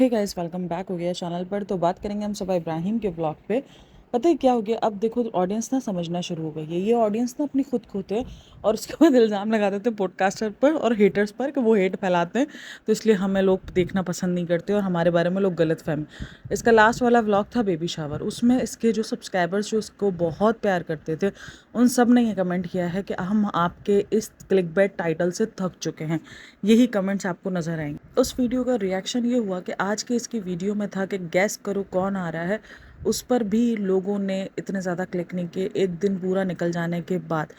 Hey guys, welcome back हो गया channel पर। तो बात करेंगे हम सबा इब्राहिम के ब्लॉग पे। पता है क्या हो गया, अब देखो ऑडियंस ना समझना शुरू हो गई है। ये ऑडियंस ना अपनी खुद खोते हैं और उसके बाद इल्ज़ाम लगा देते हैं पॉडकास्टर पर और हेटर्स पर कि वो हेट फैलाते हैं, तो इसलिए हमें लोग देखना पसंद नहीं करते और हमारे बारे में लोग गलत फहमी। इसका लास्ट वाला व्लॉग था बेबी शावर, उसमें इसके जो सब्सक्राइबर्स जो इसको बहुत प्यार करते थे, उन सब ने ये कमेंट किया है कि हम आपके इस क्लिकबैट टाइटल से थक चुके हैं। यही कमेंट्स आपको नजर आएंगे। उस वीडियो का रिएक्शन ये हुआ कि आज के इसकी वीडियो में था कि गैस करो कौन आ रहा है। उस पर भी लोगों ने इतने ज़्यादा क्लिक नहीं किए, एक दिन पूरा निकल जाने के बाद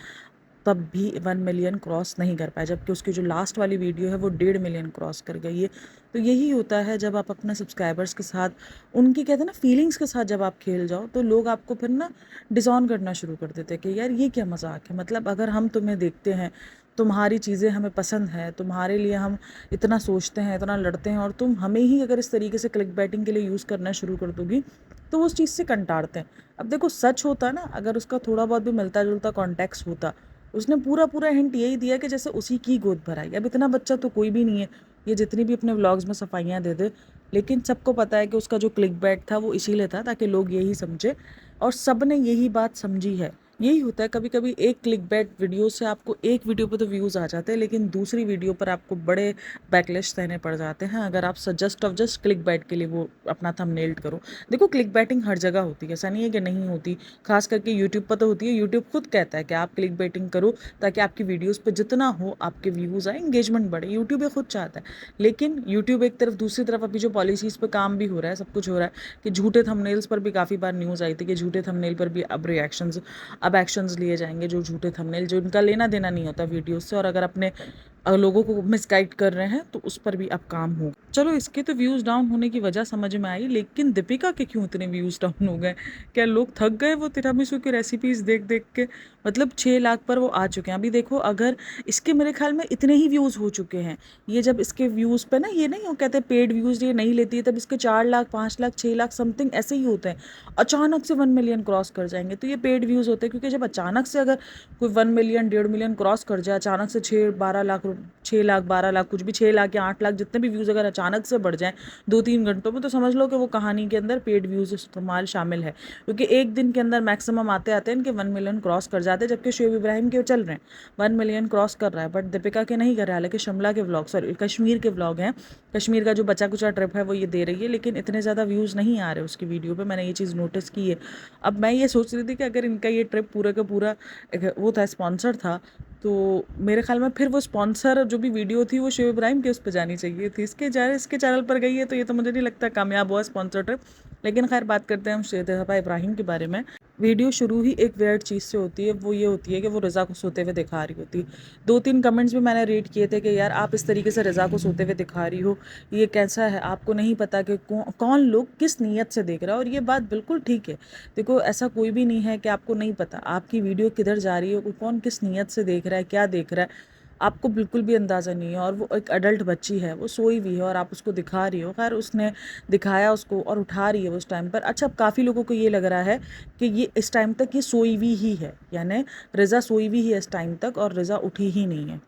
तब भी 1 मिलियन क्रॉस नहीं कर पाया, जबकि उसकी जो लास्ट वाली वीडियो है वो 1.5 मिलियन क्रॉस कर गई है। तो यही होता है जब आप अपने सब्सक्राइबर्स के साथ, उनकी कहते हैं ना फीलिंग्स के साथ जब आप खेल जाओ, तो लोग आपको फिर ना डिसऑन करना शुरू कर देते हैं कि यार ये क्या मजाक है। मतलब अगर हम तुम्हें देखते हैं, तुम्हारी चीज़ें हमें पसंद है, तुम्हारे लिए हम इतना सोचते हैं, इतना लड़ते हैं, और तुम हमें ही अगर इस तरीके से क्लिक बैटिंग के लिए यूज़ करना शुरू कर दोगी तो वो उस चीज़ से कंटाड़ते हैं। अब देखो सच होता ना, अगर उसका थोड़ा बहुत भी मिलता जुलता कॉन्टेक्स्ट होता, उसने पूरा पूरा हिंट यही दिया कि जैसे उसी की गोद भराई। अब इतना बच्चा तो कोई भी नहीं है ये जितनी भी अपने व्लॉग्स में सफाइयाँ दे दे, लेकिन सबको पता है कि उसका जो क्लिक बैट था वो इसीलिए था ताकि लोग यही समझे, और सब ने यही बात समझी है। यही होता है कभी कभी, एक क्लिक बैट वीडियो से आपको एक वीडियो पर तो व्यूज़ आ जाते हैं, लेकिन दूसरी वीडियो पर आपको बड़े बैकलैश सहने पड़ जाते हैं अगर आप just of just click bat के लिए वो अपना थंबनेल करो। देखो क्लिक बैटिंग हर जगह होती है, ऐसा नहीं है कि नहीं होती। खास करके यूट्यूब पर तो होती है। यूट्यूब खुद कहता है कि आप क्लिक बैटिंग करो ताकि आपकी वीडियोस पे जितना हो आपके व्यूज़ आए, इंगेजमेंट बढ़े। यूट्यूब ये खुद चाहता है। लेकिन यूट्यूब एक तरफ, दूसरी तरफ अभी जो पॉलिसीज़ पे काम भी हो रहा है, सब कुछ हो रहा है कि झूठे थंबनेल्स पर भी काफ़ी बार न्यूज़ आई थी कि झूठे थंबनेल पर भी अब एक्शंस लिए जाएंगे। जो झूठे थंबनेल, जो इनका लेना देना नहीं होता वीडियोस से, और अगर अपने लोगों को मिसगाइड कर रहे हैं तो उस पर भी अब काम हो। चलो इसके तो व्यूज़ डाउन होने की वजह समझ में आई, लेकिन दीपिका के क्यों इतने व्यूज़ डाउन हो गए? क्या लोग थक गए वो तिरामिसू की रेसिपीज़ देख देख के? मतलब 6 लाख पर वो आ चुके हैं। अभी देखो, अगर इसके मेरे ख्याल में इतने ही व्यूज़ हो चुके हैं, ये जब इसके व्यूज़ पे ना, ये नहीं हो कहते पेड व्यूज़ ये नहीं लेती है, तब इसके 4 लाख 5 लाख 6 लाख समथिंग ऐसे ही होते हैं। अचानक से 1 मिलियन क्रॉस कर जाएंगे तो ये पेड व्यूज़ होते हैं, क्योंकि जब अचानक से अगर कोई 1 मिलियन 1.5 मिलियन क्रॉस कर जाए अचानक से, 6-12 लाख, 6 लाख 12 लाख, कुछ भी 6 लाख या 8 लाख, जितने भी व्यूज़ अगर अचानक से बढ़ जाएं 2-3 घंटों में, तो समझ लो कि वो कहानी के अंदर पेड व्यूज़ इस्तेमाल शामिल है। क्योंकि एक दिन के अंदर मैक्सिमम आते आते इनके 1 मिलियन क्रॉस कर जाते हैं, जबकि शोएब इब्राहिम के चल रहे हैं 1 मिलियन क्रॉस कर रहा है, बट दीपिका के नहीं कर रहा है। हालांकि शिमला के व्लॉग, सॉरी कश्मीर के व्लॉग हैं, कश्मीर का जो बचा कुचा ट्रिप है वो ये दे रही है, लेकिन इतने ज़्यादा व्यूज़ नहीं आ रहे उसकी वीडियो पे। मैंने ये चीज़ नोटिस की है। अब मैं ये सोच रही थी कि अगर इनका ये ट्रिप पूरा का पूरा वो था, स्पॉन्सर था, तो मेरे ख्याल में फिर वो स्पॉन्सर जो भी वीडियो थी वो शोएब इब्राहिम के उस पर जानी चाहिए थी। इसके चैनल पर गई है, तो ये तो मुझे नहीं लगता कामयाब हुआ स्पॉन्सर ट्रिप। लेकिन खैर, बात करते हैं हम शोएब इब्राहिम के बारे में। वीडियो शुरू ही एक वेird चीज़ से होती है, वो ये होती है कि वो रज़ा को सोते हुए दिखा रही होती है। 2-3 कमेंट्स भी मैंने रीड किए थे कि यार आप इस तरीके से रज़ा को सोते हुए दिखा रही हो, ये कैसा है? आपको नहीं पता कि कौन लोग किस नीयत से देख रहा है। और ये बात बिल्कुल ठीक है। देखो ऐसा कोई भी नहीं है कि आपको नहीं पता आपकी वीडियो किधर जा रही है, कौन किस नीयत से देख रहा है, क्या देख रहा है, आपको बिल्कुल भी अंदाज़ा नहीं है। और वो एक अडल्ट बच्ची है, वो सोई हुई है और आप उसको दिखा रही हो। खैर, उसने दिखाया उसको और उठा रही है उस टाइम पर। अच्छा, अब काफ़ी लोगों को ये लग रहा है कि ये इस टाइम तक ये सोई हुई ही है, यानी रज़ा सोई हुई है इस टाइम तक और रज़ा उठी ही नहीं है।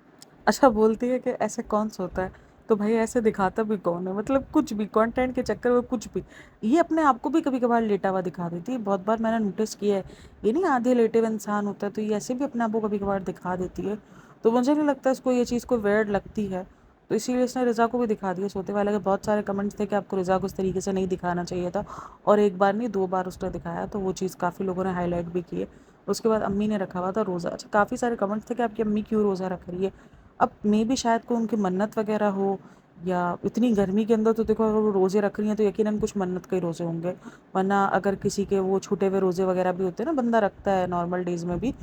अच्छा, बोलती है कि ऐसे कौन सोता है? तो भाई ऐसे दिखाता भी कौन है? मतलब कुछ भी कंटेंट के चक्कर में कुछ भी। ये अपने आप को भी कभी कभार लेटा हुआ दिखा देती है, बहुत बार मैंने नोटिस किया है। ये नहीं आधे लेटे हुए इंसान होता है, तो ये ऐसे भी अपने आप को कभी कभार दिखा देती है। तो मुझे नहीं लगता इसको ये चीज़ को वेird लगती है, तो इसीलिए इसने रज़ा को भी दिखा दिया सोते वाले के। बहुत सारे कमेंट्स थे कि आपको रज़ा को इस तरीके से नहीं दिखाना चाहिए था, और एक बार नहीं 2 बार उसने दिखाया, तो वो चीज़ काफ़ी लोगों ने हाईलाइट भी की है। उसके बाद अम्मी ने रखा हुआ था रोज़ा। अच्छा, काफ़ी सारे कमेंट्स थे कि आपकी अम्मी क्यों रोज़ा रख रही है। अब मे भी शायद कोई उनकी मन्नत वगैरह हो, या इतनी गर्मी के अंदर तो देखो अगर वो रोज़े रख रही हैं तो यकीनन कुछ मन्नत के ही रोज़े होंगे। वरना अगर किसी के वो छूटे हुए रोज़े वगैरह भी होते हैं ना, बंदा रखता है नॉर्मल डेज़ में भी,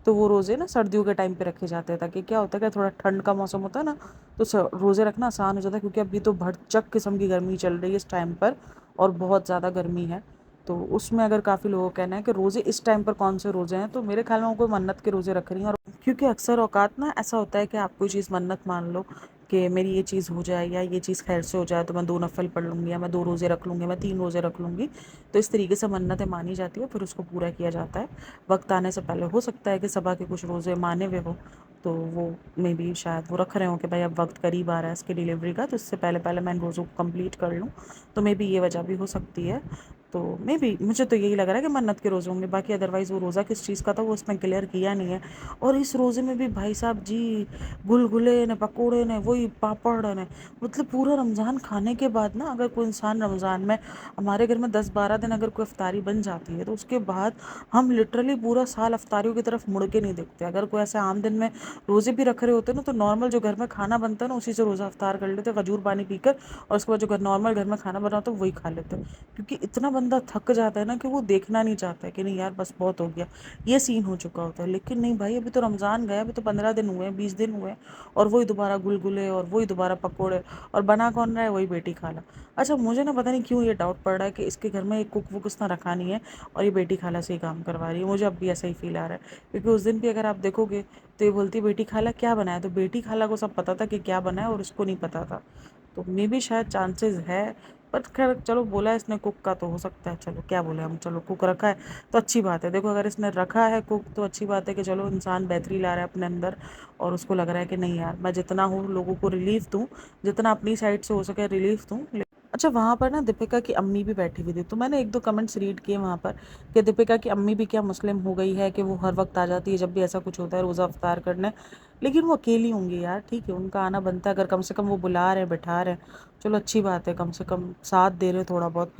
तो वो रोज़े ना सर्दियों के टाइम पे रखे जाते हैं, ताकि क्या होता है कि थोड़ा ठंड का मौसम होता है ना, तो रोज़े रखना आसान हो जाता है। क्योंकि अभी तो भरचक किस्म की गर्मी चल रही है इस टाइम पर, और बहुत ज़्यादा गर्मी है। तो उसमें अगर काफ़ी लोगों का कहना है कि रोज़े इस टाइम पर कौन से रोज़े हैं, तो मेरे ख्याल में वो कोई मन्नत के रोज़े रख रही हैं। और क्योंकि अक्सर औकात ना ऐसा होता है कि आप कोई चीज़ मन्नत मान लो कि मेरी ये चीज़ हो जाए या ये चीज़ खैर से हो जाए, तो मैं 2 नफ़ल पढ़ लूँगी, या मैं 2 रोज़े रख लूँगी, मैं 3 रोज़े रख लूँगी। तो इस तरीके से मन्नतें मानी जाती है, फिर उसको पूरा किया जाता है। वक्त आने से पहले हो सकता है कि सबा के कुछ रोज़े माने हुए हो, तो वो मे बी शायद वो रख रहे हो कि भाई अब वक्त करीब आ रहा है इसकी डिलीवरी का, तो इससे पहले पहले मैं इन रोज़ों को कंप्लीट कर लूँ। तो मे बी ये वजह भी हो सकती है। तो मे बी मुझे तो यही लग रहा है कि मन्नत के रोज़े होंगे, बाकी अदरवाइज़ वो रोज़ा किस चीज़ का था वो उसने क्लियर किया नहीं है। और इस रोज़े में भी भाई साहब जी गुलगुले ने, पकोड़े ने, वही पापड़ ने, मतलब पूरा रमज़ान खाने के बाद ना, अगर कोई इंसान रमज़ान में, हमारे घर में 10-12 दिन अगर कोई अफ्तारी बन जाती है तो उसके बाद हम लिटरली पूरा साल अफ्तारियों की तरफ मुड़ के नहीं देखते। अगर कोई ऐसे आम दिन में रोज़े भी रख रहे होते हैं ना, तो नॉर्मल जो घर में खाना बनता है ना उसी से रोज़ा अफ्तार कर लेते हैं, खजूर पानी पीकर, और उसके बाद जो नॉर्मल घर में खाना बना होता है वही खा लेते हैं। क्योंकि इतना बंदा थक जाता है ना कि वो देखना नहीं चाहता है कि नहीं यार बस बहुत हो गया, ये सीन हो चुका होता है। लेकिन नहीं भाई, अभी तो रमज़ान गया, अभी तो 15 दिन हुए हैं, 20 दिन हुए हैं, और वही दोबारा गुलगुले और वही दोबारा पकोड़े, और बना कौन रहा है, वही बेटी खाला। अच्छा मुझे ना पता नहीं क्यों ये डाउट पड़ रहा है कि इसके घर में एक कुक वुक उसने रखा नहीं है और ये बेटी खाला से ही काम करवा रही है। मुझे अब भी ऐसा ही फील आ रहा है, क्योंकि उस दिन भी अगर आप देखोगे तो ये बोलती बेटी खाला क्या बनाया, तो बेटी खाला को सब पता था कि क्या बनाया और उसको नहीं पता था। तो मे भी शायद चांसेस है, पर खैर चलो बोला है इसने कुक का तो हो सकता है, चलो क्या बोले हम, चलो कुक रखा है तो अच्छी बात है। देखो अगर इसने रखा है कुक तो अच्छी बात है कि चलो इंसान बेहतरी ला रहा है अपने अंदर, और उसको लग रहा है कि नहीं यार मैं जितना हूँ लोगों को रिलीफ दूँ, जितना अपनी साइड से हो सके रिलीफ दूँ। अच्छा वहाँ पर ना दीपिका की अम्मी भी बैठी हुई थी, तो मैंने एक दो कमेंट्स रीड किए वहाँ पर कि दीपिका की अम्मी भी क्या मुस्लिम हो गई है कि वो हर वक्त आ जाती है जब भी ऐसा कुछ होता है रोज़ा अफ्तार करने। लेकिन वो अकेली होंगी यार, ठीक है उनका आना बनता है, अगर कम से कम वो बुला रहे हैं बैठा रहे हैं, चलो अच्छी बात है, कम से कम साथ दे रहे हैं थोड़ा बहुत।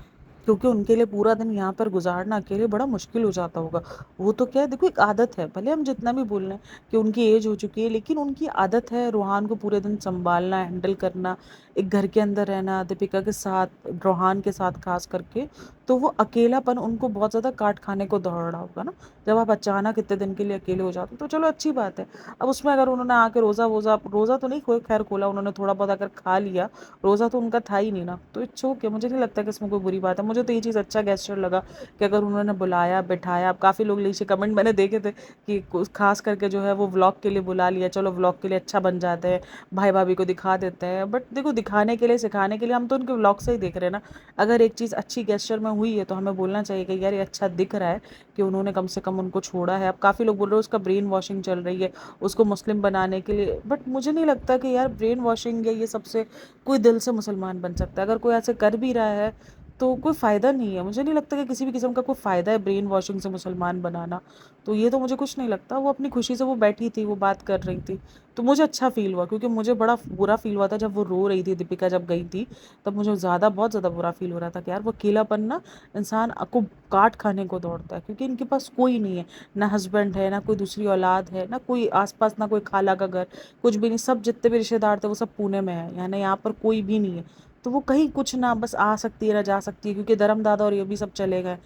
क्योंकि उनके लिए पूरा दिन यहाँ पर गुजारना अकेले बड़ा मुश्किल हो जाता होगा। वो तो क्या है, देखो एक आदत है, भले हम जितना भी बोल रहे हैं कि उनकी एज हो चुकी है, लेकिन उनकी आदत है रोहान को पूरे दिन संभालना, हैंडल करना, एक घर के अंदर रहना, दीपिका के साथ, रोहान के साथ खास करके। तो वो अकेलापन उनको बहुत ज़्यादा काट खाने को दौड़ रहा होगा ना, जब आप अचानक इतने दिन के लिए अकेले हो जाते हो। तो चलो अच्छी बात है। अब उसमें अगर उन्होंने आके रोज़ा वोज़ा, रोज़ा तो नहीं कोई खैर खोला उन्होंने, थोड़ा बहुत अगर खा लिया, रोज़ा तो उनका था ही नहीं ना, तो इट्स ओके, मुझे नहीं लगता कि इसमें कोई बुरी बात है। मुझे तो ये चीज़ अच्छा गेस्चर लगा कि अगर उन्होंने बुलाया बैठाया। अब काफ़ी लोग नीचे कमेंट मैंने देखे थे कि खास करके जो है वो व्लॉग के लिए बुला लिया, चलो व्लॉग के लिए अच्छा बन जाते हैं, भाई भाभी को दिखा देते हैं। बट देखो दिखाने के लिए सिखाने के लिए हम तो उनके व्लॉग से ही देख रहे हैं ना। अगर एक चीज़ अच्छी गेस्चर में हुई है तो हमें बोलना चाहिए कि यार ये अच्छा दिख रहा है कि उन्होंने कम से कम उनको छोड़ा है। अब काफ़ी लोग बोल रहे हैं उसका ब्रेन वॉशिंग चल रही है उसको मुस्लिम बनाने के लिए, बट मुझे नहीं लगता कि यार ब्रेन वॉशिंग है ये सबसे कोई दिल से मुसलमान बन सकता है। अगर कोई ऐसे कर भी रहा है तो कोई फ़ायदा नहीं है, मुझे नहीं लगता कि किसी भी किस्म का कोई फ़ायदा है ब्रेन वॉशिंग से मुसलमान बनाना। तो ये तो मुझे कुछ नहीं लगता। वो अपनी खुशी से वो बैठी थी, वो बात कर रही थी, तो मुझे अच्छा फ़ील हुआ, क्योंकि मुझे बड़ा बुरा फ़ील हुआ था जब वो रो रही थी दीपिका जब गई थी। तब मुझे ज़्यादा बहुत ज़्यादा बुरा फ़ील हो रहा था कि यार वो अकेलापन ना इंसान को काट खाने को दौड़ता है, क्योंकि इनके पास कोई नहीं है, ना हस्बैंड है, ना कोई दूसरी औलाद है, ना कोई आसपास, ना कोई खाला का घर, कुछ भी नहीं। सब जितने भी रिश्तेदार थे वो सब पुणे में है, यानी यहाँ पर कोई भी नहीं है। तो वो कहीं कुछ ना बस आ सकती है ना जा सकती है, क्योंकि धर्म दादा और ये भी सब चले गए,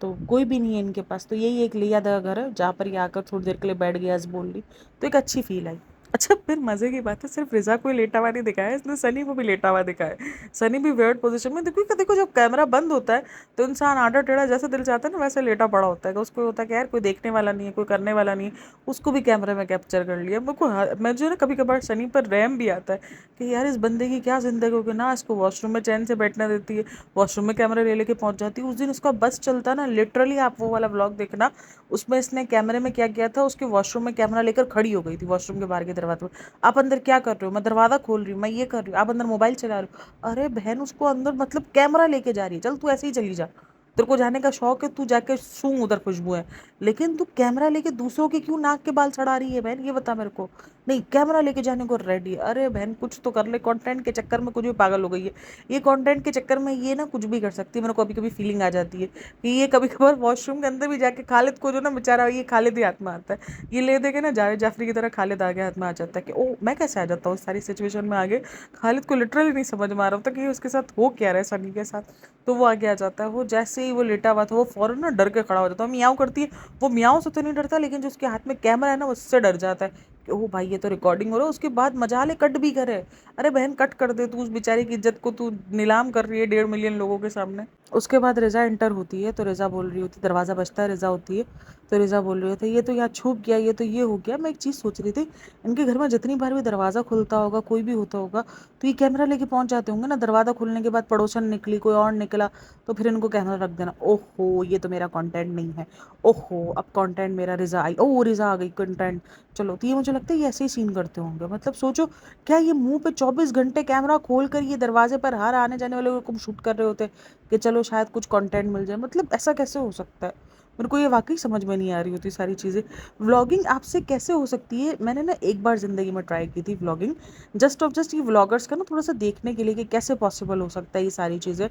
तो कोई भी नहीं है इनके पास। तो यही एक लिया दगा घर है जहाँ पर ये आकर थोड़ी देर के लिए बैठ गया, बोल ली, तो एक अच्छी फील आई। अच्छा फिर मजे की बात है, सिर्फ रिजा को ही लेटा हुआ नहीं दिखाया इसने, सनी को भी लेटा हुआ दिखाया। सनी भी वियर्ड पोजीशन में, देखो देखो जब कैमरा बंद होता है तो इंसान आड़ा टेढ़ा जैसे दिल चाहता है ना वैसे लेटा पड़ा होता है, कि उसको होता है कि यार कोई देखने वाला नहीं है, कोई करने वाला नहीं है, उसको भी कैमरे में कैप्चर कर लिया। मेरे को मैं जो है ना कभी कभार सनी पर रैम भी आता है कि यार इस बंदे की क्या जिंदगी होगी ना, इसको वॉशरूम में चैन से बैठना देती है, वॉशरूम में कैमरा ले लेके पहुंच जाती है। उस दिन उसका बस चलता ना, लिटरली आप वो वाला व्लॉग देखना, उसमें इसने कैमरे में क्या किया था, उसके वॉशरूम में कैमरा लेकर खड़ी हो गई थी वॉशरूम के बाहर के दरवाजे में। आप अंदर क्या कर रहे हो, मैं दरवाजा खोल रही हूँ, मैं ये कर रही हूँ, आप अंदर मोबाइल चला रहे हो। अरे बहन उसको अंदर मतलब कैमरा लेके जा रही है, चल तू ऐसे ही चली जा, तेरे को जाने का शौक है, तू जाके सूंघ उधर खुशबू है, लेकिन तू कैमरा लेके दूसरों के क्यों नाक के बाल चढ़ा रही है बहन, ये बता मेरे को। नहीं कैमरा लेके जाने को रेडी है, अरे बहन कुछ तो कर ले, कंटेंट के चक्कर में कुछ भी पागल हो गई है ये, कंटेंट के चक्कर में ये ना कुछ भी कर सकती है। मेरे को कभी कभी फीलिंग आ जाती है कि ये कभी कभार वॉशरूम के अंदर भी जाके खालिद को जो ना बेचारा, ये खालिद ही हाथ में आता है, ये ले दे के ना जावेद जाफरी की तरह खालिद आगे हाथ में आ जाता है कि ओ मैं कैसे आ जाता हूँ सारी सिचुएशन में आगे। खालिद को लिटरली नहीं समझ में आ रहा होता कि उसके साथ हो क्या रहा है सनी के साथ। तो वो आगे आ जाता है, वो जैसे ही वो लेटा हुआ था वो फौरन ना डर के खड़ा हो जाता है, मियाऊं करती है। वो मियाऊं से तो नहीं डरता, लेकिन जो उसके हाथ में कैमरा है ना उससे डर जाता है कि ओ भाई ये तो रिकॉर्डिंग हो रहा है। उसके बाद मजाले कट भी करे, अरे बहन कट कर दे, तू उस बेचारी की इज्जत को तू नीलाम कर रही है 1.5 मिलियन लोगों के सामने। उसके बाद रिजा एंटर होती है, तो रिजा बोल रही होती, दरवाज़ा बजता है, रिजा होती है, तो रिज़ा बोल रहे थे ये तो यहाँ छुप गया, ये तो ये हो गया। मैं एक चीज़ सोच रही थी, इनके घर में जितनी बार भी दरवाज़ा खुलता होगा, कोई भी होता होगा, तो ये कैमरा लेके पहुंच जाते होंगे ना। दरवाज़ा खुलने के बाद पड़ोसन निकली, कोई और निकला, तो फिर इनको कैमरा रख देना। ओहो ये तो मेरा कंटेंट नहीं है, ओहो अब कंटेंट मेरा, रिज़ा आई, ओ रिज़ा आ गई कंटेंट, चलो। तो ये मुझे लगता है ये ऐसे ही सीन करते होंगे। मतलब सोचो, क्या ये मुंह पे 24 घंटे कैमरा खोल कर ये दरवाजे पर हर आने जाने वाले को शूट कर रहे होते कि चलो शायद कुछ कंटेंट मिल जाए। मतलब ऐसा कैसे हो सकता है? मेरे को ये वाकई समझ में नहीं आ रही होती सारी चीज़ें। व्लॉगिंग आपसे कैसे हो सकती है? मैंने ना एक बार ज़िंदगी में ट्राई की थी व्लॉगिंग, जस्ट ये व्लॉगर्स का ना थोड़ा सा देखने के लिए कि कैसे पॉसिबल हो सकता है ये सारी चीज़ें।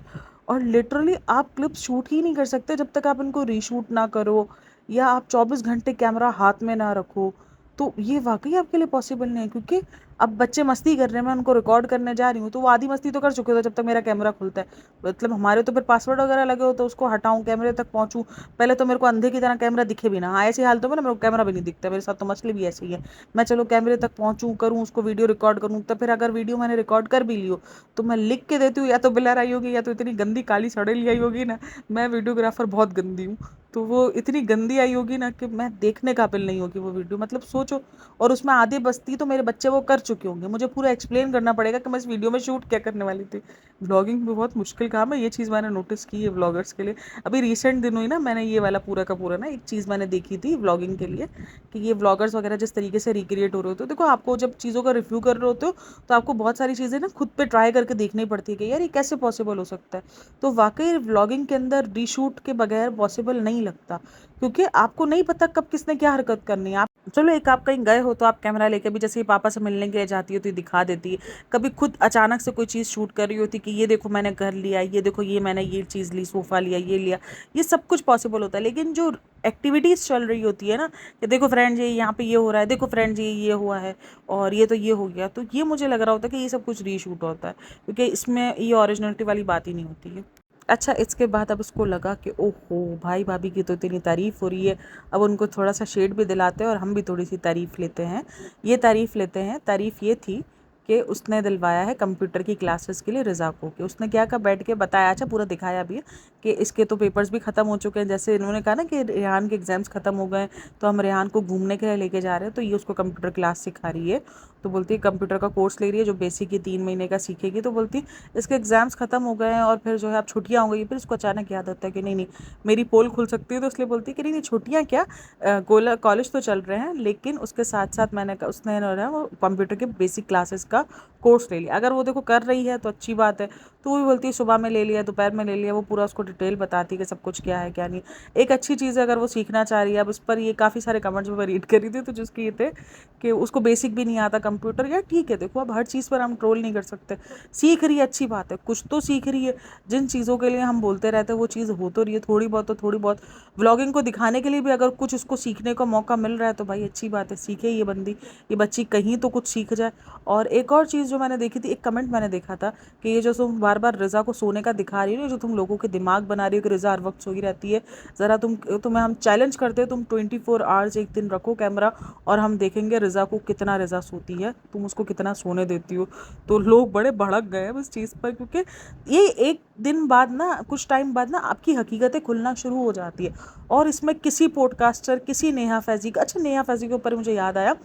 और लिटरली आप क्लिप्स शूट ही नहीं कर सकते जब तक आप इनको रीशूट ना करो, या आप 24 घंटे कैमरा हाथ में ना रखो। तो ये वाकई आपके लिए पॉसिबल नहीं है, क्योंकि अब बच्चे मस्ती कर रहे हैं, मैं उनको रिकॉर्ड करने जा रही हूँ, तो वो आधी मस्ती तो कर चुके थे जब तक मेरा कैमरा खुलता है। मतलब हमारे तो फिर पासवर्ड वगैरह लगे हो, तो उसको हटाऊं, कैमरे तक पहुंचूं, पहले तो मेरे को अंधे की तरह कैमरा दिखे भी ना। हाँ ऐसी हालतों में ना मेरे को कैमरा भी नहीं दिखता, मेरे साथ तो मसले भी ऐसे ही है। मैं चलो कैमरे तक पहुंचूं, करूँ उसको, वीडियो रिकॉर्ड करूँ, तो फिर अगर वीडियो मैंने रिकॉर्ड कर भी लियो, तो मैं लिख के देती हूँ, या तो ब्लर आई होगी, या तो इतनी गंदी काली सड़ेली आई होगी ना। मैं वीडियोग्राफर बहुत गंदी हूँ, तो वो इतनी गंदी आई होगी ना कि मैं देखने काबिल नहीं होगी वो वीडियो। मतलब सोचो, और उसमें आधी बस्ती तो मेरे बच्चे वो कर चुके होंगे, मुझे पूरा एक्सप्लेन करना पड़ेगा कि मैं इस वीडियो में शूट क्या करने वाली थी। व्लॉगिंग भी बहुत मुश्किल काम है, ये चीज़ मैंने नोटिस की है व्लॉगर्स के लिए। अभी रिसेंट दिनों ही ना मैंने ये वाला पूरा का पूरा ना एक चीज़ मैंने देखी थी व्लॉगिंग के लिए, कि ये व्लॉगर्स वगैरह जिस तरीके से रिक्रिएट हो रहे होते हो। देखो, आपको जब चीज़ों का रिव्यू कर रहे होते हो, तो आपको बहुत सारी चीज़ें ना खुद पे ट्राई करके देखनी पड़ती है कि यार ये कैसे पॉसिबल हो सकता है। तो वाकई व्लॉगिंग के अंदर रीशूट के बगैर पॉसिबल नहीं लगता, क्योंकि आपको नहीं पता कब किसने क्या हरकत करनी है। आप चलो, एक आप कहीं गए हो तो आप कैमरा लेके भी, जैसे ही पापा से मिलने के लिए जाती हो तो ये दिखा देती है। कभी खुद अचानक से कोई चीज़ शूट कर रही होती कि ये देखो मैंने घर लिया, ये देखो ये मैंने ये चीज़ ली, सोफ़ा लिया, ये लिया, ये सब कुछ पॉसिबल होता है। लेकिन जो एक्टिविटीज़ चल रही होती है ना, कि देखो फ्रेंड्स ये यहाँ पे ये हो रहा है, देखो फ्रेंड्स ये हुआ है, और ये तो ये हो गया, तो ये मुझे लग रहा होता है कि ये सब कुछ रीशूट होता है, क्योंकि इसमें ये ओरिजिनलिटी वाली बात ही नहीं होती है। अच्छा, इसके बाद अब उसको लगा कि ओहो भाई भाभी की तो इतनी तारीफ़ हो रही है, अब उनको थोड़ा सा शेड भी दिलाते हैं और हम भी थोड़ी सी तारीफ़ लेते हैं। ये तारीफ़ लेते हैं, तारीफ़ ये थी कि उसने दिलवाया है कंप्यूटर की क्लासेस के लिए रिज़ा को। कि उसने क्या कहा, बैठ के बताया, अच्छा पूरा दिखाया भी है कि इसके तो पेपर्स भी ख़त्म हो चुके हैं। जैसे इन्होंने कहा ना कि रेहान के एग्ज़ाम्स ख़त्म हो गए, तो हम रेहान को घूमने के लिए लेके जा रहे हैं, तो ये उसको कंप्यूटर क्लास सिखा रही है। तो बोलती है कंप्यूटर का कोर्स ले रही है जो बेसिक ही 3 महीने का सीखेगी। तो बोलती इसके एग्ज़ाम्स ख़त्म हो गए हैं और फिर जो है अब छुट्टियाँ हो गई। फिर उसको अचानक याद आता है कि नहीं नहीं, मेरी पोल खुल सकती है। तो इसलिए बोलती है कि नहीं नहीं, छुट्टियाँ क्या, कॉलेज तो चल रहे हैं, लेकिन उसके साथ साथ उसने ना वो कंप्यूटर के बेसिक क्लासेस का कोर्स ले लिया। अगर वो देखो कर रही है तो अच्छी बात है। तो वो भी बोलती है सुबह में ले लिया, दोपहर में ले लिया, वो पूरा उसको डिटेल बताती है कि सब कुछ क्या है क्या नहीं। एक अच्छी चीज़ है अगर वो सीखना चाह रही है। अब उस पर ये काफ़ी सारे कमेंट्स मैं रीड करी थी, तो जिसकी ये थे कि उसको बेसिक भी नहीं आता कंप्यूटर। यार ठीक है, देखो अब हर चीज़ पर हम ट्रोल नहीं कर सकते। सीख रही है, अच्छी बात है, कुछ तो सीख रही है। जिन चीज़ों के लिए हम बोलते रहते हैं वो चीज़ हो तो रही है, थोड़ी बहुत तो थोड़ी बहुत। व्लॉगिंग को दिखाने के लिए भी अगर कुछ उसको सीखने का मौका मिल रहा है तो भाई अच्छी बात है, सीखे ये बंदी, ये बच्ची कहीं तो कुछ सीख जाए। और एक और चीज़ जो मैंने देखी थी, एक कमेंट मैंने देखा था कि ये जो तुम बार बार रिज़ा को सोने का दिखा रही हो, जो तुम लोगों के दिमाग बना रही हो कि रिज़ा हर वक्त सोई रहती है, ज़रा तुम्हें हम चैलेंज करते हैं, तुम 24 आवर्स एक दिन रखो कैमरा, और हम देखेंगे रिज़ा को कितना रिज़ा सोती है, तुम उसको कितना सोने देती हो। तो लोग बड़े भड़क गए हैं इस चीज़ पर, क्योंकि ये एक दिन बाद ना, कुछ टाइम बाद ना आपकी हकीकतें खुलना शुरू हो जाती है। और इसमें किसी पॉडकास्टर, किसी नेहा फैज़ी का, अच्छा नेहा फैज़ी के ऊपर मुझे याद आया,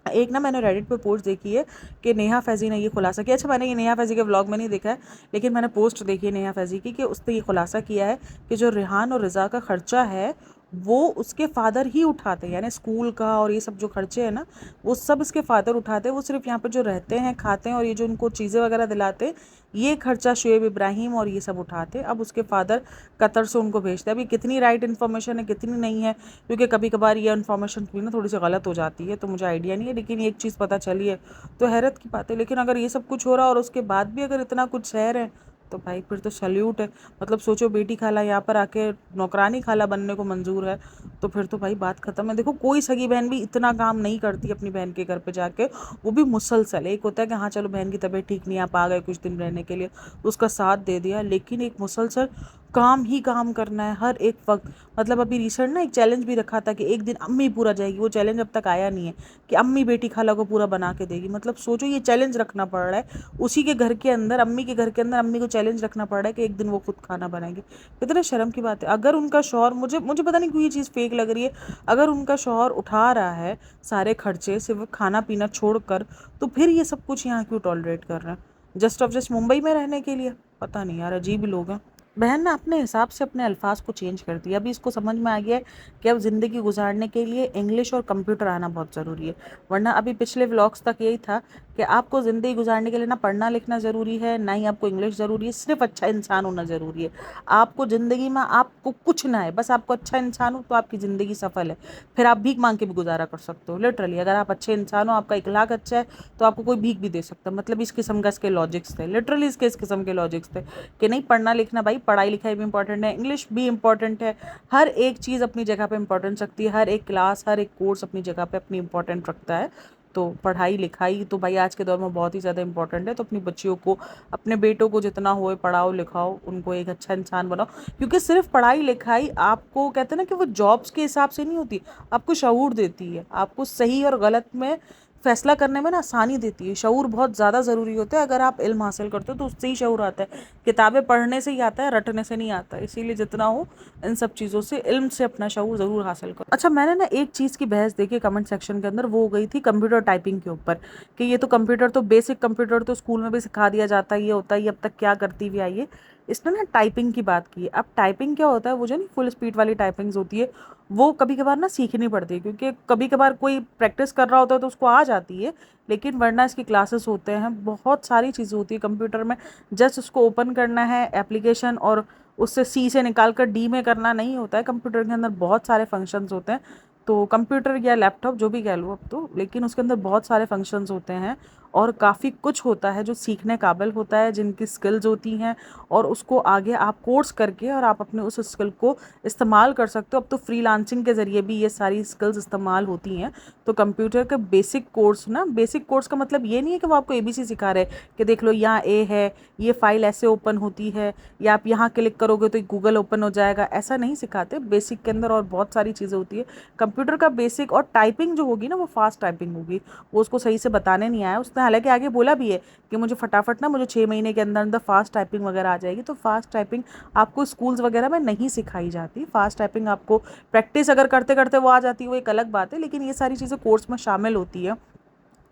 एक ना मैंने रेडिट पे पोस्ट देखी है कि नेहा फैज़ी ने ये खुलासा किया। अच्छा, मैंने ये नेहा फैज़ी के व्लॉग में नहीं देखा है, लेकिन मैंने पोस्ट देखी है नेहा फैज़ी की, कि उसने ये खुलासा किया है कि जो रेहान और रिज़ा का ख़र्चा है वो उसके फादर ही उठाते हैं। यानी स्कूल का और ये सब जो खर्चे हैं ना, वो सब इसके फादर उठाते हैं। वो सिर्फ यहाँ पर जो रहते हैं, खाते हैं, और ये जो उनको चीज़ें वगैरह दिलाते हैं, ये खर्चा शुएब इब्राहिम और ये सब उठाते हैं। अब उसके फादर कतर से उनको भेजते हैं। अभी कितनी राइट इन्फॉर्मेशन है कितनी नहीं है, क्योंकि कभी कभार ये इन्फॉर्मेशन भी ना थोड़ी सी गलत हो जाती है, तो मुझे आइडिया नहीं है, लेकिन एक चीज़ पता चली है, तो हैरत की बात है। लेकिन अगर ये सब कुछ हो रहा और उसके बाद भी अगर इतना कुछ सह रहे हैं, तो भाई फिर तो सल्यूट है। मतलब सोचो, बेटी खाला यहाँ पर आके नौकरानी खाला बनने को मंजूर है, तो फिर तो भाई बात खत्म है। देखो, कोई सगी बहन भी इतना काम नहीं करती अपनी बहन के घर पे जाके, वो भी मुसलसल। एक होता है कि हाँ चलो बहन की तबीयत ठीक नहीं, आप आ गए कुछ दिन रहने के लिए, उसका साथ दे दिया, लेकिन एक मुसलसल काम ही काम करना है हर एक वक्त। मतलब अभी रिसेंट ना एक चैलेंज भी रखा था कि एक दिन अम्मी पूरा जाएगी, वो चैलेंज अब तक आया नहीं है कि अम्मी बेटी खाला को पूरा बना के देगी। मतलब सोचो ये चैलेंज रखना पड़ रहा है उसी के घर के अंदर, अम्मी के घर के अंदर अम्मी को चैलेंज रखना पड़ रहा है कि एक दिन वो खुद खाना बनाएगी। कितने शर्म की बात है। अगर उनका शौहर, मुझे मुझे पता नहीं क्यों ये चीज़ फेक लग रही है, अगर उनका शौहर उठा रहा है सारे खर्चे सिर्फ खाना पीना छोड़कर, तो फिर ये सब कुछ यहाँ क्यों टॉलरेट कर रहे हैं? जस्ट ऑफ जस्ट मुंबई में रहने के लिए? पता नहीं यार, अजीब ही लोग हैं। बहन ने अपने हिसाब से अपने अल्फाज को चेंज कर दिया। अभी इसको समझ में आ गया है कि अब ज़िंदगी गुजारने के लिए इंग्लिश और कंप्यूटर आना बहुत ज़रूरी है। वरना अभी पिछले व्लॉग्स तक यही था कि आपको ज़िंदगी गुजारने के लिए ना पढ़ना लिखना ज़रूरी है, ना ही आपको इंग्लिश ज़रूरी है, सिर्फ अच्छा इंसान होना ज़रूरी है। आपको ज़िंदगी में आपको कुछ ना है, बस आपको अच्छा इंसान हो तो आपकी ज़िंदगी सफल है। फिर आप भीख मांग के भी गुजारा कर सकते हो। लिटरली अगर आप अच्छे इंसान हो, आपका इखलाक अच्छा है, तो आपको कोई भीख भी दे सकता है। मतलब इस किस्म का इसके लॉजिक्स थे, लिटरली इसके इस किस्म के लॉजिक्स थे कि नहीं, पढ़ना लिखना भाई, पढ़ाई लिखाई भी इंपॉर्टेंट है, इंग्लिश भी इंपॉर्टेंट है, हर एक चीज़ अपनी जगह पे इंपॉर्टेंस रखती है, हर एक क्लास हर एक कोर्स अपनी जगह पे अपनी इंपॉर्टेंट रखता है। तो पढ़ाई लिखाई तो भाई आज के दौर में बहुत ही ज़्यादा इंपॉर्टेंट है। तो अपनी बच्चियों को, अपने बेटों को जितना होए पढ़ाओ लिखाओ, उनको एक अच्छा इंसान बनाओ। क्योंकि सिर्फ पढ़ाई लिखाई आपको, कहते हैं ना कि वो जॉब्स के हिसाब से नहीं होती, आपको शऊर देती है, आपको सही और गलत में फैसला करने में ना आसानी देती है। शऊर बहुत ज़्यादा ज़रूरी होता है। अगर आप इल्म हासिल करते हो तो उससे ही शऊर आता है। किताबें पढ़ने से ही आता है, रटने से नहीं आता। इसीलिए जितना हो इन सब चीज़ों से, इल्म से अपना शऊर ज़रूर हासिल करो। अच्छा, मैंने ना एक चीज़ की बहस देखी कमेंट सेक्शन के अंदर, वो हो गई थी कंप्यूटर टाइपिंग के ऊपर कि ये तो कंप्यूटर, तो बेसिक कंप्यूटर तो स्कूल में भी सिखा दिया जाता है, ये होता है, ये अब तक क्या करती हुई आई है। इसने ना टाइपिंग की बात की। अब टाइपिंग क्या होता है, वो जो नहीं फुल स्पीड वाली टाइपिंग्स होती है, वो कभी कभार ना सीखनी पड़ती है। क्योंकि कभी कभार कोई प्रैक्टिस कर रहा होता है तो उसको आ जाती है, लेकिन वरना इसकी क्लासेस होते हैं, बहुत सारी चीज़ें होती है कंप्यूटर में। जस्ट उसको ओपन करना है एप्लीकेशन, और उससे सी से निकाल कर डी में करना नहीं होता है। कंप्यूटर के अंदर बहुत सारे फंक्शंस होते हैं। तो कंप्यूटर या लैपटॉप जो भी कह लो अब तो, लेकिन उसके अंदर बहुत सारे फंक्शंस होते हैं और काफ़ी कुछ होता है जो सीखने काबिल होता है, जिनकी स्किल्स होती हैं, और उसको आगे आप कोर्स करके और आप अपने उस स्किल को इस्तेमाल कर सकते हो। अब तो फ्रीलांसिंग के ज़रिए भी ये सारी स्किल्स इस्तेमाल होती हैं। तो कंप्यूटर का बेसिक कोर्स ना, बेसिक कोर्स का मतलब ये नहीं है कि वो आपको एबीसी सिखा रहे हैं कि देख लो यहाँ ए है, ये फाइल ऐसे ओपन होती है, या आप यहाँ क्लिक करोगे तो गूगल ओपन हो जाएगा, ऐसा नहीं सिखाते। बेसिक के अंदर और बहुत सारी चीज़ें होती है कंप्यूटर का बेसिक। और टाइपिंग जो होगी ना, वो फास्ट टाइपिंग होगी। वो उसको सही से बताने नहीं आया उसने, हालांकि आगे बोला भी है कि मुझे फटाफट ना, मुझे 6 महीने के अंदर अंदर फास्ट टाइपिंग वगैरह आ जाएगी। तो फास्ट टाइपिंग आपको स्कूल्स वगैरह में नहीं सिखाई जाती। फास्ट टाइपिंग आपको प्रैक्टिस अगर करते करते वो आ जाती है, वो एक अलग बात है, लेकिन ये सारी चीज़ें कोर्स में शामिल होती है।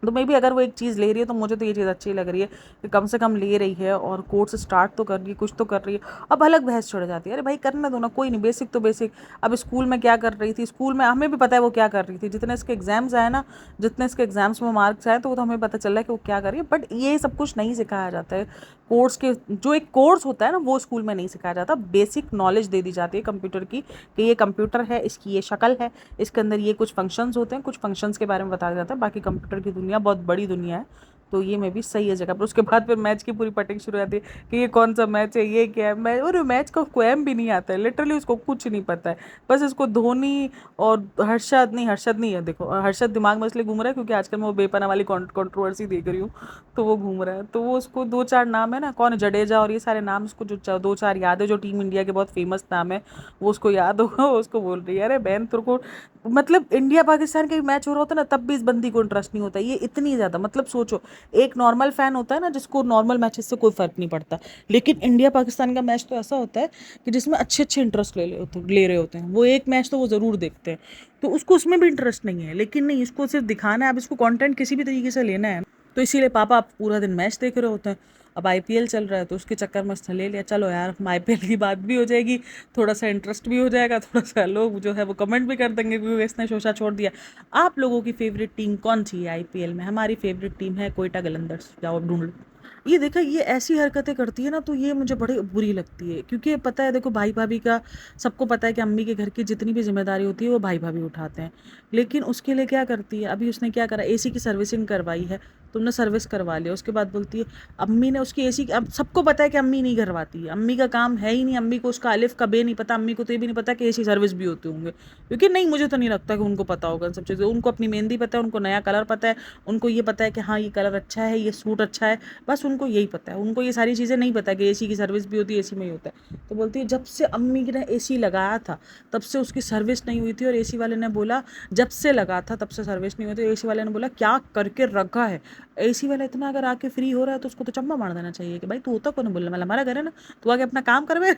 तो मे भी अगर वो एक चीज़ ले रही है तो मुझे तो ये चीज़ अच्छी लग रही है कि कम से कम ले रही है और कोर्स स्टार्ट तो कर रही है, कुछ तो कर रही है। अब अलग बहस छोड़ जाती है, अरे भाई करने दो ना, कोई नहीं, बेसिक तो बेसिक। अब स्कूल में क्या कर रही थी, स्कूल में हमें भी पता है वो क्या कर रही थी। जितने इसके एग्जाम्स आए ना, जितने इसके एग्जाम्स में मार्क्स आए, तो वो तो हमें पता चल रहा है कि वो क्या कर रही है। बट ये सब कुछ नहीं सिखाया जाता है। कोर्स के जो एक कोर्स होता है ना, वो स्कूल में नहीं सिखाया जाता। बेसिक नॉलेज दे दी जाती है कंप्यूटर की कि ये कंप्यूटर है, इसकी ये शक्ल है, इसके अंदर ये कुछ फंक्शंस होते हैं, कुछ फंक्शंस के बारे में बताया जाता है। बाकी कंप्यूटर की दुनिया बहुत बड़ी दुनिया है। तो ये में भी सही है जगह पर। उसके बाद फिर मैच की पूरी पटिंग शुरू हो जाती है कि ये कौन सा मैच है, ये क्या है मैच, और मैच का कोएम भी नहीं आता है। लिटरली उसको कुछ नहीं पता है। बस इसको धोनी और हर्षद नहीं है। देखो हर्षद दिमाग में इसलिए घूम रहा है क्योंकि आजकल मैं वो बेपना वाली कंट्रोवर्सी देख रही हूँ, तो वो घूम रहा है। तो वो उसको दो चार नाम है ना, कौन है, जडेजा और ये सारे नाम उसको जो दो चार याद है, जो टीम इंडिया के बहुत फेमस नाम है, वो उसको याद होगा। वो उसको बोल रही है, अरे बहन तेरे को, मतलब इंडिया पाकिस्तान का भी मैच हो रहा होता है ना, तब भी इस बंदी को इंटरेस्ट नहीं होता। ये इतनी ज़्यादा, मतलब सोचो, एक नॉर्मल फ़ैन होता है ना जिसको नॉर्मल मैचेस से कोई फ़र्क नहीं पड़ता, लेकिन इंडिया पाकिस्तान का मैच तो ऐसा होता है कि जिसमें अच्छे अच्छे इंटरेस्ट ले रहे होते हैं। वो एक मैच तो वो ज़रूर देखते हैं। तो उसको उसमें भी इंटरेस्ट नहीं है, लेकिन नहीं, इसको सिर्फ दिखाना है। अब इसको कंटेंट किसी भी तरीके से लेना है, तो इसीलिए पापा आप पूरा दिन मैच देख रहे होते हैं। अब आईपीएल चल रहा है तो उसके चक्कर में इसने ले लिया, चलो यार आईपीएल की बात भी हो जाएगी, थोड़ा सा इंटरेस्ट भी हो जाएगा, थोड़ा सा लोग जो है वो कमेंट भी कर देंगे क्योंकि इसने शोशा छोड़ दिया। आप लोगों की फेवरेट टीम कौन सी है आईपीएल में? हमारी फेवरेट टीम है कोयटा कलंदर्स, जाओ ढूंढ लो। ये देखा, ये ऐसी हरकतें करती है ना, तो ये मुझे बड़ी बुरी लगती है। क्योंकि पता है, देखो भाई भाभी का सबको पता है कि अम्मी के घर की जितनी भी जिम्मेदारी होती है वो भाई भाभी उठाते हैं। लेकिन उसके लिए क्या करती है, अभी उसने क्या करा, एसी की सर्विसिंग करवाई है, तुमने सर्विस करवा लिया। उसके बाद बोलती है अम्मी ने उसकी एसी, अब सबको पता है कि अम्मी नहीं करवाती है, अम्मी का काम है ही नहीं, अम्मी को उसका अलिफ का बे नहीं पता, अम्मी को तो ये भी नहीं पता कि एसी सर्विस भी होते होंगे, क्योंकि नहीं, मुझे तो नहीं लगता कि उनको पता होगा इन सब चीज़ें। उनको अपनी मेहंदी पता है, उनको नया कलर पता है, उनको ये पता है कि हाँ ये कलर अच्छा है, ये सूट अच्छा है, बस उनको यही पता है, उनको ये सारी चीज़ें नहीं पता कि एसी की सर्विस भी होती है, एसी में ही होता है। तो बोलती है जब से अम्मी ने एसी लगाया था तब से उसकी सर्विस नहीं हुई थी, और एसी वाले ने बोला जब से लगा था तब से सर्विस नहीं हुई थी। एसी वाले ने बोला क्या करके रखा है, एसी वाला इतना अगर आके फ्री हो रहा है तो उसको तो चम्मा मार देना चाहिए कि भाई तू होता कौन बोलने वाला, हमारा घर है ना, तू आके अपना काम कर बे।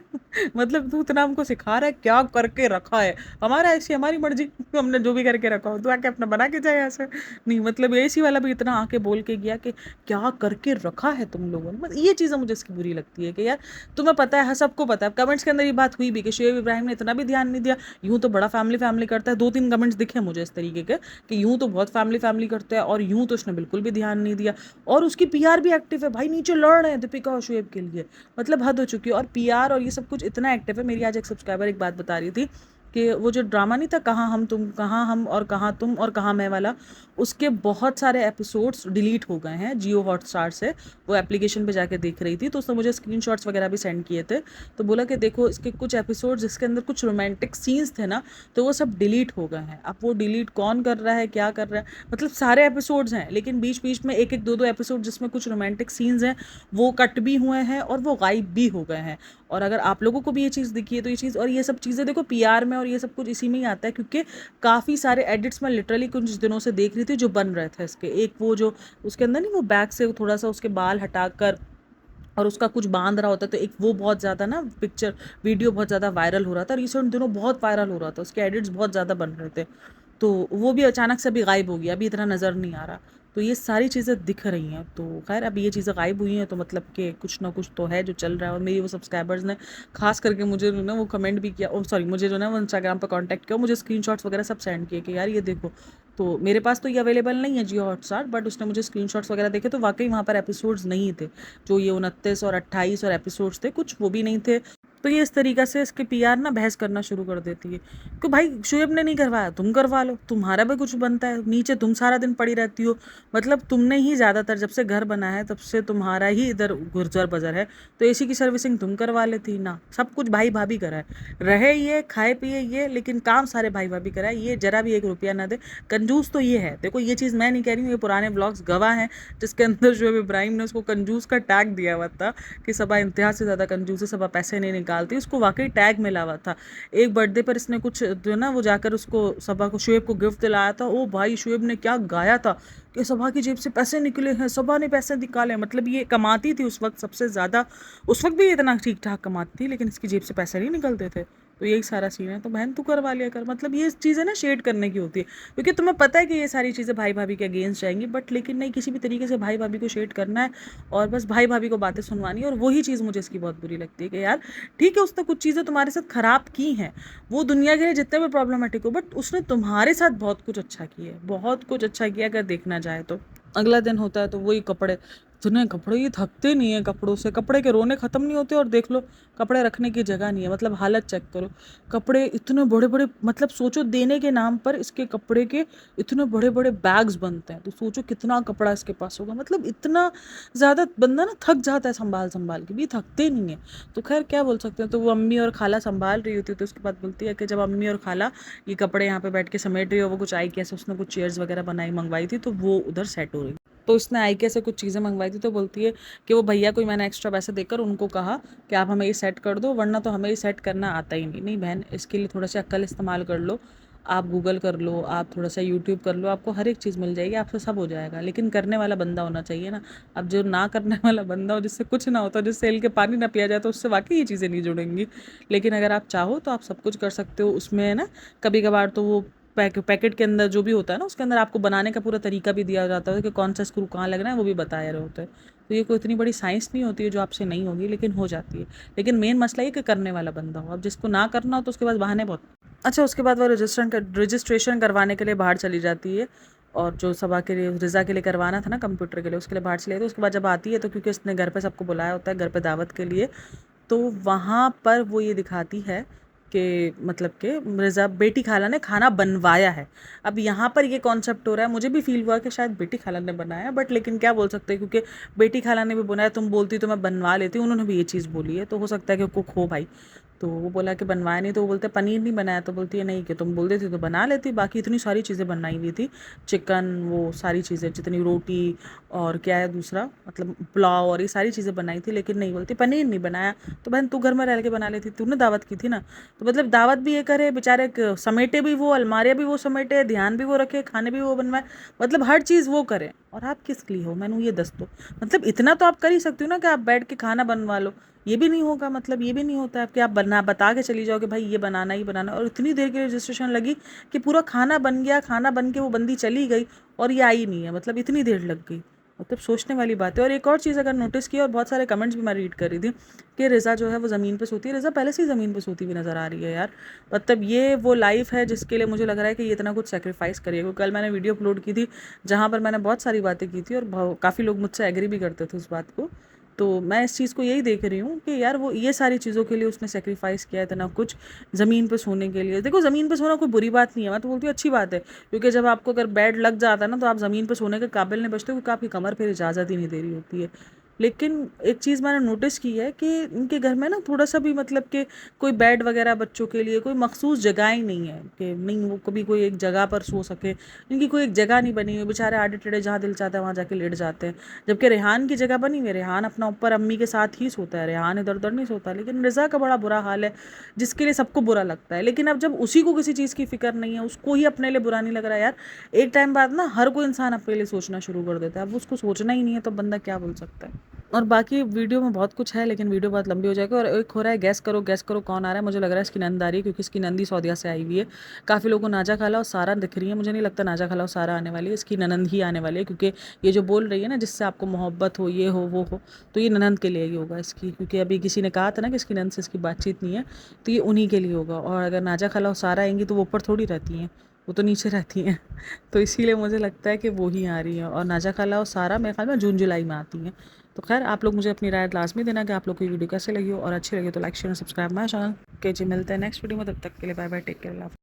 मतलब तू इतना हमको सिखा रहा है क्या करके रखा है, हमारा एसी हमारी मर्जी, हमने जो भी करके रखा हो तू आके अपना बना के जाए ऐसे नहीं। मतलब एसी वाला भी इतना आके बोल के गया कि क्या करके रखा है तुम लोगों ने। मतलब ये चीज़ें मुझे इसकी बुरी लगती है कि यार तुम्हें पता है, सबको पता है, कमेंट्स के अंदर ये बात हुई भी कि शुएब इब्राहिम ने इतना भी ध्यान नहीं दिया, यूँ तो बड़ा फैमिली फैमिली करता है, 2-3 कमेंट्स दिखे मुझे इस तरीके के कि यूँ तो बहुत फैमिली फैमिली करता है और यूँ तो उसने बिल्कुल भी ध्यान नहीं दिया। और उसकी पीआर भी एक्टिव है भाई, नीचे लड़ रहे हैं दीपिका और शुएब के लिए, मतलब हद हो चुकी है। और पीआर और ये सब कुछ इतना एक्टिव है। मेरी आज एक सब्सक्राइबर एक बात बता रही थी कि वो जो ड्रामा नहीं था कहाँ हम तुम, कहाँ हम और कहाँ तुम और कहाँ मैं वाला, उसके बहुत सारे एपिसोड्स डिलीट हो गए हैं जियो हॉटस्टार से। वो एप्लीकेशन पे जाके देख रही थी तो उसने मुझे स्क्रीनशॉट्स वगैरह भी सेंड किए थे, तो बोला कि देखो इसके कुछ एपिसोड्स जिसके अंदर कुछ रोमांटिक सीन्स थे ना, तो वो सब डिलीट हो गए हैं। अब वो डिलीट कौन कर रहा है, क्या कर रहा है, मतलब सारे एपिसोड्स हैं लेकिन बीच बीच में एक एक दो दो एपिसोड जिसमें कुछ रोमांटिक सीन्स हैं वो कट भी हुए हैं और वो गायब भी हो गए हैं। और अगर आप लोगों को भी ये चीज़ दिखी है तो ये चीज़, और ये सब चीज़ें देखो पीआर में और ये सब कुछ इसी में ही आता है, क्योंकि काफ़ी सारे एडिट्स मैं लिटरली कुछ दिनों से देख रही थी जो बन रहे थे इसके। एक वो जो उसके अंदर नहीं, वो बैक से थोड़ा सा उसके बाल हटाकर और उसका कुछ बांध रहा होता है, तो एक वो बहुत ज़्यादा ना पिक्चर वीडियो बहुत ज़्यादा वायरल हो रहा था, रिसेंट दिनों बहुत वायरल हो रहा था, उसके एडिट्स बहुत ज़्यादा बन रहे थे, तो वो भी अचानक से अभी गायब हो गया, अभी इतना नज़र नहीं आ रहा। तो ये सारी चीज़ें दिख रही हैं, तो खैर अब ये चीज़ें गायब हुई हैं तो मतलब कि कुछ ना कुछ तो है जो चल रहा है। और मेरी वो सब्सक्राइबर्स ने खास करके मुझे जो ना वो कमेंट भी किया, सॉरी मुझे जो ना वो इंस्टाग्राम पर कांटेक्ट किया, मुझे स्क्रीनशॉट्स वगैरह सब सेंड किए कि यार ये देखो। तो मेरे पास तो ये अवेलेबल नहीं है जियो हॉटस्टार, बट उसने मुझे स्क्रीनशॉट्स वगैरह देखे तो वाकई वहाँ पर एपिसोड्स नहीं थे, जो ये 29 और 28 और एपिसोड्स थे कुछ वो भी नहीं थे। तो ये इस तरीक़ा से इसके पीआर ना बहस करना शुरू कर देती है कि भाई शुएब ने नहीं करवाया तुम करवा लो, तुम्हारा भी कुछ बनता है, नीचे तुम सारा दिन पड़ी रहती हो, मतलब तुमने ही ज़्यादातर जब से घर बना है तब से तुम्हारा ही इधर गुर्जर बजर है, तो एसी की सर्विसिंग तुम करवा लेती ना, सब कुछ भाई भाभी करा है, रहे ये खाए पिए ये, लेकिन काम सारे भाई भाभी करा है, ये जरा भी 1 रुपया ना दे। कंजूस तो ये है, देखो ये चीज़ मैं नहीं कह रही हूँ, ये पुराने ब्लॉग्स गवाह हैं जिसके अंदर शुएब इब्राहिम ने उसको कंजूस का टैग दिया हुआ था कि सबा इंतहा से ज़्यादा कंजूस है, सबा पैसे नहीं निकालती, उसको वाकई टैग मिला हुआ था। एक बर्थडे पर इसने कुछ जो है ना वो जाकर उसको सबा को शुएब को गिफ्ट दिलाया था, ओ भाई शुएब ने क्या गाया था कि सबा की जेब से पैसे निकले हैं, सबा ने पैसे निकाले, मतलब ये कमाती थी उस वक्त सबसे ज़्यादा, उस वक्त भी इतना ठीक ठाक कमाती थी लेकिन इसकी जेब से पैसे नहीं निकलते थे। तो यही सारा सीन है, तो बहन तू करवा लिया कर, मतलब ये चीज़ें ना शेड करने की होती है, क्योंकि तुम्हें पता है कि ये सारी चीज़ें भाई भाभी के अगेंस्ट जाएंगी, बट लेकिन नहीं, किसी भी तरीके से भाई भाभी को शेड करना है और बस भाई भाभी को बातें सुनवानी है। और वही चीज़ मुझे इसकी बहुत बुरी लगती है कि यार ठीक है उसने कुछ चीज़ें तुम्हारे साथ ख़राब की हैं, वो दुनिया के लिए जितने भी प्रॉब्लमेटिक हो, बट उसने तुम्हारे साथ बहुत कुछ अच्छा किया है, बहुत कुछ अच्छा किया अगर देखना जाए तो। अगला दिन होता है तो वही कपड़े, इतने कपड़े, ये थकते नहीं है कपड़ों से, कपड़े के रोने ख़त्म नहीं होते और देख लो कपड़े रखने की जगह नहीं है, मतलब हालत चेक करो, कपड़े इतने बड़े बड़े, मतलब सोचो देने के नाम पर इसके कपड़े के इतने बड़े बड़े बैग्स बनते हैं, तो सोचो कितना कपड़ा इसके पास होगा, मतलब इतना ज़्यादा बंदा ना थक जाता है संभाल संभाल के भी, थकते नहीं है। तो खैर क्या बोल सकते हैं, तो वो अम्मी और खाला संभाल रही होती है, तो उसके बाद बोलती है कि जब अम्मी और खाला ये कपड़े यहाँ पे बैठ के समेट रही हो, वो कुछ आई कैसे उसने कुछ चेयर्स वगैरह बनाई मंगवाई थी तो वो उधर सेट हो रही, तो उसने आईके से कुछ चीज़ें मंगवाई थी, तो बोलती है कि वो भैया कोई मैंने एक्स्ट्रा पैसे देकर उनको कहा कि आप हमें ये सेट कर दो, वरना तो हमें ये सेट करना आता ही नहीं। नहीं बहन, इसके लिए थोड़ा सा अक्ल इस्तेमाल कर लो, आप गूगल कर लो, आप थोड़ा सा यूट्यूब कर लो, आपको हर एक चीज़ मिल जाएगी, आपसे सब हो जाएगा, लेकिन करने वाला बंदा होना चाहिए ना। अब जो ना करने वाला बंदा हो, जिससे कुछ ना होता, जिससे हिल के पानी ना पिया जाए, तो उससे वाकई ये चीज़ें नहीं जुड़ेंगी। लेकिन अगर आप चाहो तो आप सब कुछ कर सकते हो उसमें, है ना। कभी कभार तो वो पैकेट के अंदर जो भी होता है ना, उसके अंदर आपको बनाने का पूरा तरीका भी दिया जाता है कि कौन सा स्क्रू कहाँ लगना है, वो भी बताया रहे होते हैं। तो ये कोई इतनी बड़ी साइंस नहीं होती है जो आपसे नहीं होगी, लेकिन हो जाती है। लेकिन मेन मसला ये कि करने वाला बंदा हो, अब जिसको ना करना हो तो उसके पास बहाने बहुत। अच्छा, उसके बाद वो रजिस्ट्रेशन करवाने के लिए बाहर चली जाती है, और जो सभा के लिए रिज़ा के लिए करवाना था ना कंप्यूटर के लिए, उसके लिए बाहर चली जाती है। उसके बाद जब आती है तो क्योंकि उसने घर पे सबको बुलाया होता है घर पे दावत के लिए, तो वहाँ पर वो ये दिखाती है कि मतलब कि रिज़ा बेटी खाला ने खाना बनवाया है। अब यहाँ पर ये कॉन्सेप्ट हो रहा है, मुझे भी फील हुआ कि शायद बेटी खाला ने बनाया, बट लेकिन क्या बोल सकते हैं, क्योंकि बेटी खाला ने भी बनाया, तुम बोलती तो मैं बनवा लेती, उन्होंने भी ये चीज़ बोली है, तो हो सकता है कि कुक हो भाई। तो वो बोला कि बनवाया नहीं, तो वो बोलते पनीर नहीं बनाया, तो बोलती है नहीं कि तुम बोल देती तो बना लेती, बाकी इतनी सारी चीज़ें बनाई हुई थी, चिकन, वो सारी चीज़ें, जितनी रोटी और क्या है दूसरा, मतलब पुलाव और ये सारी चीज़ें बनाई थी, लेकिन नहीं, बोलती पनीर नहीं बनाया। तो बहन तू घर में रह के बना लेती, तूने दावत की थी ना। तो मतलब दावत भी ये करे बेचारे, समेटे भी वो, अलमारियाँ भी वो समेटे, ध्यान भी वो रखे, खाने भी वो बनवाए, मतलब हर चीज़ वो करे, और आप किस लिए हो, मैंने ये दस दो। मतलब इतना तो आप कर ही सकती हो ना कि आप बैठ के खाना बनवा लो। ये भी नहीं होगा, मतलब ये भी नहीं होता है कि आप बना बता के चली जाओ कि भाई ये बनाना ही बनाना, और इतनी देर की रजिस्ट्रेशन लगी कि पूरा खाना बन गया, खाना बन के वो बंदी चली गई और ये आई नहीं है, मतलब इतनी देर लग गई। मतलब सोचने वाली बात है। और एक और चीज़ अगर नोटिस की, और बहुत सारे कमेंट्स भी मैं रीड कर रही थी कि रिज़ा जो है वो ज़मीन पे सोती है, रिज़ा पहले से ही ज़मीन पे सोती हुई नज़र आ रही है यार। मतलब ये वो लाइफ है जिसके लिए मुझे लग रहा है कि ये इतना कुछ सेक्रीफाइस करिए, क्योंकि कल मैंने वीडियो अपलोड की थी जहाँ पर मैंने बहुत सारी बातें की थी, और काफ़ी लोग मुझसे एग्री भी करते थे उस बात को। तो मैं इस चीज़ को यही देख रही हूँ कि यार वो ये सारी चीज़ों के लिए उसने सेक्रीफाइस किया इतना कुछ, ज़मीन पे सोने के लिए। देखो ज़मीन पे सोना कोई बुरी बात नहीं है, मैं तो बोलती हूँ अच्छी बात है, क्योंकि जब आपको अगर बेड लग जाता है ना, तो आप ज़मीन पे सोने के काबिल नहीं बचते, क्योंकि आपकी कमर फिर इजाज़त ही नहीं दे रही होती है। लेकिन एक चीज़ मैंने नोटिस की है कि इनके घर में ना थोड़ा सा भी, मतलब कि कोई बेड वगैरह बच्चों के लिए कोई मखसूस जगह ही नहीं है, कि नहीं वो कभी कोई एक जगह पर सो सके। इनकी कोई एक जगह नहीं बनी हुई, बेचारे आड़े टेढ़े जहाँ दिल चाहता है वहाँ जाके लेट जाते हैं। जबकि रेहान की जगह बनी हुई है, रेहान अपना ऊपर अम्मी के साथ ही सोता है, रेहान इधर उधर नहीं सोता। लेकिन रिज़ा का बड़ा बुरा हाल है, जिसके लिए सबको बुरा लगता है। लेकिन अब जब उसी को किसी चीज़ की फ़िक्र नहीं है, उसको ही अपने लिए बुरा नहीं लग रहा है यार, एक टाइम बाद ना हर कोई इंसान अपने लिए सोचना शुरू कर देता है। अब उसको सोचना ही नहीं है तो बंदा क्या बोल सकता है। और बाकी वीडियो में बहुत कुछ है, लेकिन वीडियो बहुत लंबी हो जाएगी। और एक हो रहा है गैस करो कौन आ रहा है। मुझे लग रहा है इसकी नंद आ रही है, क्योंकि इसकी नंदी सऊदीया से आई हुई है। काफ़ी लोगों को नाजा खाला और सारा दिख रही है, मुझे नहीं लगता नाजा खाला और सारा आने वाली है, इसकी ननंद ही आने वाली है। क्योंकि ये जो बोल रही है ना, जिससे आपको मोहब्बत हो, ये हो वो हो, तो ये ननंद के लिए ही होगा इसकी, क्योंकि अभी किसी ने कहा था ना कि इसकी नंद से इसकी बातचीत नहीं है, तो ये उन्हीं के लिए होगा। और अगर नाजा खाला और सारा आएंगी तो वो ऊपर थोड़ी रहती हैं, वो तो नीचे रहती हैं। तो इसीलिए मुझे लगता है कि वो ही आ रही है। और नाजा खाला और सारा मेरे ख्याल में जून जुलाई में आती हैं। तो खैर आप लोग मुझे अपनी राय लाजमी देना कि आप लोग को वीडियो कैसे लगी हो, और अच्छी लगी तो लाइक शेयर और सब्सक्राइब माय चैनल। के जी मिलते हैं नेक्स्ट वीडियो में, तब तक के लिए बाय बाय, टेक केयर।